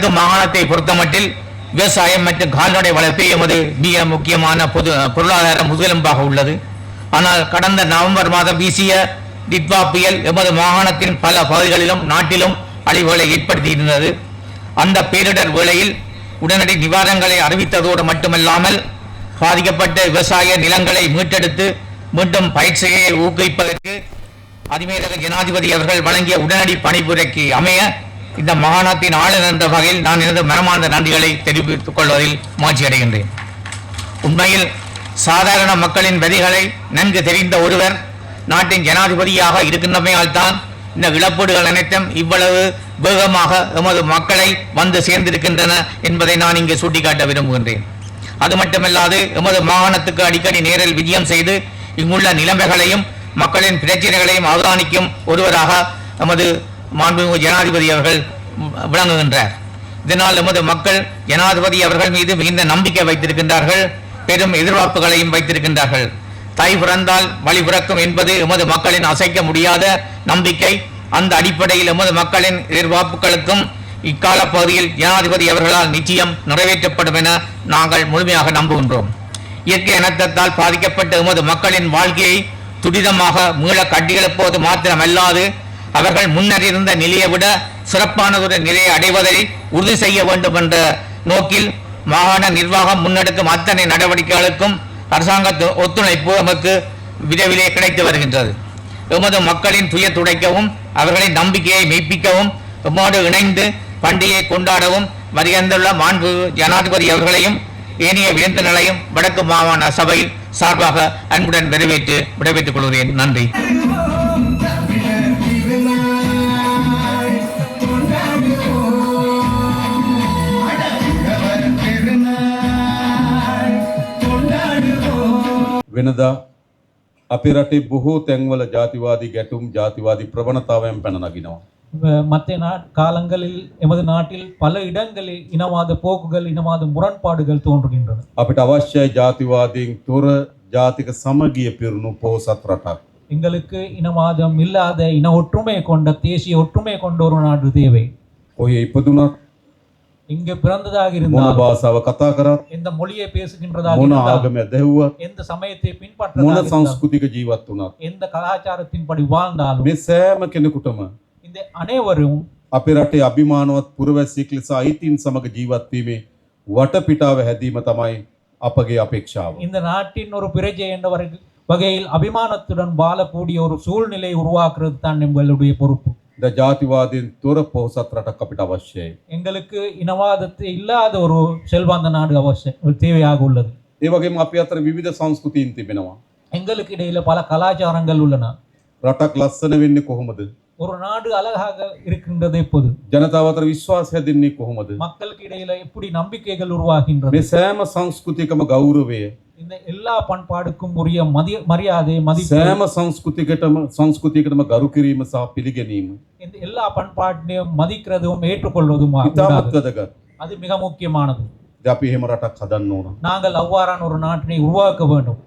வடக்கு மாகாணத்தை பொறுத்தமட்டில் விவசாயம் மற்றும் கால்நடை வளர்ப்பு எமது மிக முக்கியமான பொருளாதார முதுகெலும்பாக உள்ளது. ஆனால் கடந்த நவம்பர் மாதம் வீசிய டிட்வா புயல் எமது மாகாணத்தின் பல பகுதிகளிலும் நாட்டிலும் அழிவுகளை ஏற்படுத்தியிருந்தது. அந்த பேரிடர் வேளையில் உடனடி நிவாரணங்களை அறிவித்ததோடு மட்டுமல்லாமல் பாதிக்கப்பட்ட விவசாய நிலங்களை மீட்டெடுத்து மீண்டும் பயிற்சியை ஊக்குவிப்பதற்கு அதிமேலக ஜனாதிபதி அவர்கள் வழங்கிய உடனடி பணிபுரைக்கு அமைய இந்த மாகாணத்தின் ஆளுநர் என்ற வகையில் நான் எனது மனமார்ந்த நன்றிகளை தெரிவித்துக் கொள்வதில் மகிழ்ச்சி அடைகின்றேன். உண்மையில் சாதாரண மக்களின் வரிகளை நன்கு தெரிந்த ஒருவர் நாட்டின் ஜனாதிபதியாக இருக்கின்றமையால் தான் இந்த இழப்பீடுகள் அனைத்தும் இவ்வளவு வேகமாக எமது மக்களை வந்து சேர்ந்திருக்கின்றன என்பதை நான் இங்கு சுட்டிக்காட்ட விரும்புகின்றேன். அது மட்டுமல்லாது எமது மாகாணத்துக்கு அடிக்கடி நேரில் விஜயம் செய்து இங்குள்ள நிலைமைகளையும் மக்களின் பிரச்சனைகளையும் அவதானிக்கும் ஒருவராக எமது மாண்புமிகு ஜனாதிபதி அவர்கள் விளங்குகின்றார். இதனால் எமது மக்கள் ஜனாதிபதி அவர்கள் மீது மிகுந்த நம்பிக்கை வைத்திருக்கின்றார்கள், பெரும் எதிர்பார்ப்புகளையும் வைத்திருக்கின்றார்கள். தாய் பிறந்தால் வழி பிறக்கும் என்பது எமது மக்களின் அசைக்க முடியாத நம்பிக்கை. அந்த அடிப்படையில் எமது மக்களின் எதிர்பார்ப்புகளுக்கும் இக்கால பகுதியில் ஜனாதிபதி அவர்களால் நிச்சயம் நிறைவேற்றப்படும் என நாங்கள் முழுமையாக நம்புகின்றோம். இயற்கை அனர்த்தத்தால் பாதிக்கப்பட்ட எமது மக்களின் வாழ்க்கையை துரிதமாக மீள கட்டியெழுப்போது மாத்திரமல்லாது அவர்கள் முன்னர் இருந்த நிலையை விட சிறப்பானதொரு நிலையை அடைவதை உறுதி செய்ய வேண்டும் என்ற நோக்கில் மாகாண நிர்வாகம் முன்னெடுக்கும் அத்தனை நடவடிக்கைகளுக்கும் அரசாங்க ஒத்துழைப்பு நமக்கு விரைவிலே கிடைத்து வருகின்றது. எமது மக்களின் துயர் துடைக்கவும் அவர்களின் நம்பிக்கையை மெய்ப்பிக்கவும் எம்மோடு இணைந்து பண்டிகையை கொண்டாடவும் வருகின்றுள்ள மாண்பு ஜனாதிபதி அவர்களையும் ஏனைய விருந்தினர்களையும் வடக்கு மாகாண சபையில் சார்பாக அன்புடன் விடைபெற்றுக் கொள்கிறேன். நன்றி. වෙනදා අපේ රටේ බොහෝ තැන්වල ජාතිවාදී ගැටුම් ජාතිවාදී ප්‍රවණතාවයන් පැන නගිනවා. மற்ற காலங்களில் எமது நாட்டில் பல இடங்களில் இனவாத போக்குகள் இனவாத முரண்பாடுகள் தோன்றுகின்றன. අපිට අවශ්‍යයි ජාතිවාදීන් තොර ජාතික සමගිය පිරුණු පොහොසත් රටක්. எங்களுக்கு இனவாதம் இல்லாத இன ஒற்றுமை கொண்ட தேசிய ஒற்றுமை கொண்ட ஒரு நாடு தேவை. ඔය ඉපදුනත් இங்கு பிறந்ததாக මොන இருந்தால் භාෂාව කතා කරත් எந்த மொழியை பேசுகின்றதாக මොන இருந்தால் ආගම දැහුවත් எந்த சமயத்தை මොන பின்பற்றதாக இருந்தால் සංස්කෘතික ජීවත් වුණත් எந்த கலாச்சாரத்தின்படி வாழ்ந்தாலும் මේ සෑම කෙනෙකුටම இந்த அனைவரும் අපේ රටේ අභිමානවත් පුරවැසියෙක් ලෙස අයිතීන් සමග ජීවත් වීමේ වටපිටාව හැදීම තමයි අපගේ අපේක්ෂාව. இந்த நாட்டின் ஒரு பிரஜை என்ற வகையில் அபிமானத்துடன் வாழக்கூடிய ஒரு சூழ்நிலை உருவாக்குறது தான் எங்களுடைய பொறுப்பு. ද ජාතිවාදීන් තොර පොහොසත් රටක් අපිට අවශ්‍යයි. எங்களுக்கு இனவாதத்தை இல்லாத ஒரு செல்வாந்த நாடு அவசியம் தேவையாக உள்ளது. ඒ වගේම අපි අතර විවිධ සංස්කෘතීන් තිබෙනවා. எங்களுக்கு இடையில பல கலாச்சாரங்கள் உள்ளன. රටක් ලස්සන වෙන්නේ කොහොමද? ஒரு நாடு அழகாக இருக்கின்றது எப்போது? ජනතාව අතර විශ්වාසය හැදෙන්නේ කොහොමද? மக்களுக்கு இடையில எப்படி நம்பிக்கைகள் உருவாகின்றது? මේ සෑම සංස්කෘතියකම ගෞරවය, இந்த எல்லா பண்பாடுக்கும் உரிய மரியாதை மதிப்பு, සෑම සංස්කෘතියකටම ගරු කිරීම සහ පිළිගැනීම இந்த எல்லா பண்பாட்டையும் மதிக்கிறதும் ஏற்றுக்கொள்வதும் ඉතාමත් වැදගත්. அது மிக முக்கியமானது. අපි එහෙම රටක් හදන්න ඕන. நாங்கள் அவ்வாறான ஒரு நாட்டினை உருவாக்க வேண்டும்.